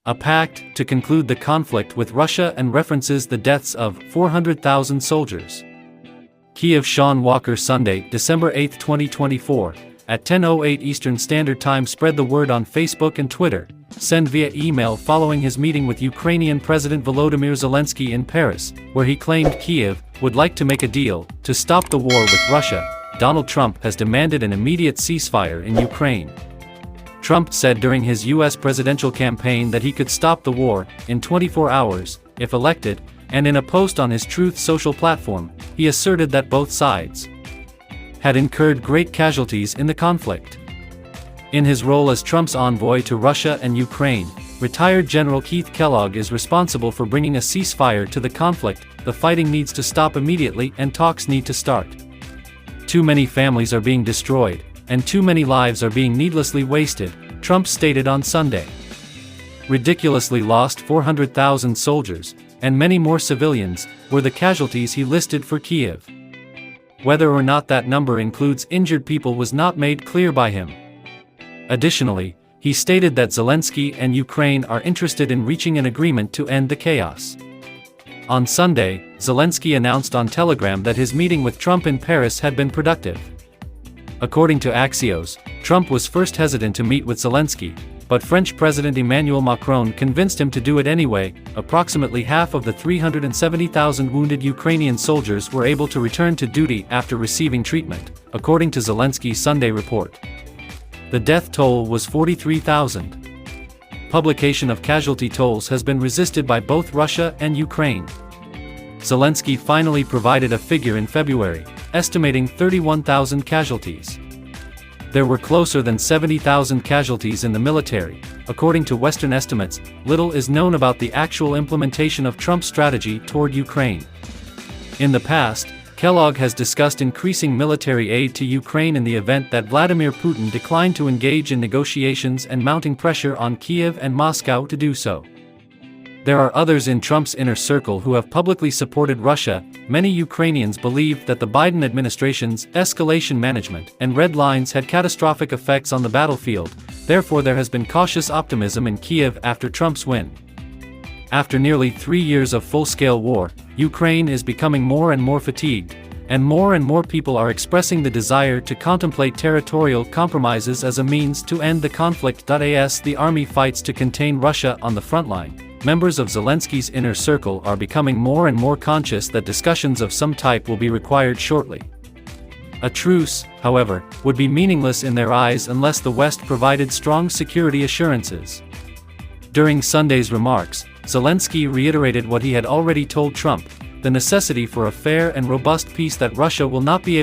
a pact to conclude the conflict with Russia and references the deaths of 400,000 soldiers. Kyiv. Sean Walker. Sunday, December 8, 2024, at 10:08 Eastern Standard Time. Spread the word on Facebook and Twitter. Send via email following his meeting with Ukrainian President Volodymyr Zelenskyy in Paris, where he claimed Kyiv would like to make a deal to stop the war with Russia. Donald Trump has demanded an immediate ceasefire in Ukraine. Trump said during his U.S. presidential campaign that he could stop the war in 24 hours, if elected, and in a post on his Truth Social platform, he asserted that both sides had incurred great casualties in the conflict. In his role as Trump's envoy to Russia and Ukraine, retired General Keith Kellogg is responsible for bringing a ceasefire to the conflict. The fighting needs to stop immediately and talks need to start. Too many families are being destroyed, and too many lives are being needlessly wasted, Trump stated on Sunday. Ridiculously lost 400,000 soldiers, and many more civilians, were the casualties he listed for Kyiv. Whether or not that number includes injured people was not made clear by him. Additionally, he stated that Zelenskyy and Ukraine are interested in reaching an agreement to end the chaos. On Sunday, Zelenskyy announced on Telegram that his meeting with Trump in Paris had been productive. According to Axios, Trump was first hesitant to meet with Zelenskyy, but French President Emmanuel Macron convinced him to do it anyway. Approximately half of the 370,000 wounded Ukrainian soldiers were able to return to duty after receiving treatment, according to Zelenskyy's Sunday report. The death toll was 43,000. Publication of casualty tolls has been resisted by both Russia and Ukraine. Zelenskyy finally provided a figure in February, estimating 31,000 casualties. There were closer than 70,000 casualties in the military. According to Western estimates, little is known about the actual implementation of Trump's strategy toward Ukraine. In the past, Kellogg has discussed increasing military aid to Ukraine in the event that Vladimir Putin declined to engage in negotiations and mounting pressure on Kyiv and Moscow to do so. There are others in Trump's inner circle who have publicly supported Russia. Many Ukrainians believe that the Biden administration's escalation management and red lines had catastrophic effects on the battlefield. Therefore, there has been cautious optimism in Kyiv after Trump's win. After nearly 3 years of full-scale war, Ukraine is becoming more and more fatigued, and more people are expressing the desire to contemplate territorial compromises as a means to end the conflict. As the army fights to contain Russia on the front line, members of Zelenskyy's inner circle are becoming more and more conscious that discussions of some type will be required shortly. A truce, however, would be meaningless in their eyes unless the West provided strong security assurances. During Sunday's remarks, Zelenskyy reiterated what he had already told Trump: the necessity for a fair and robust peace that Russia will not be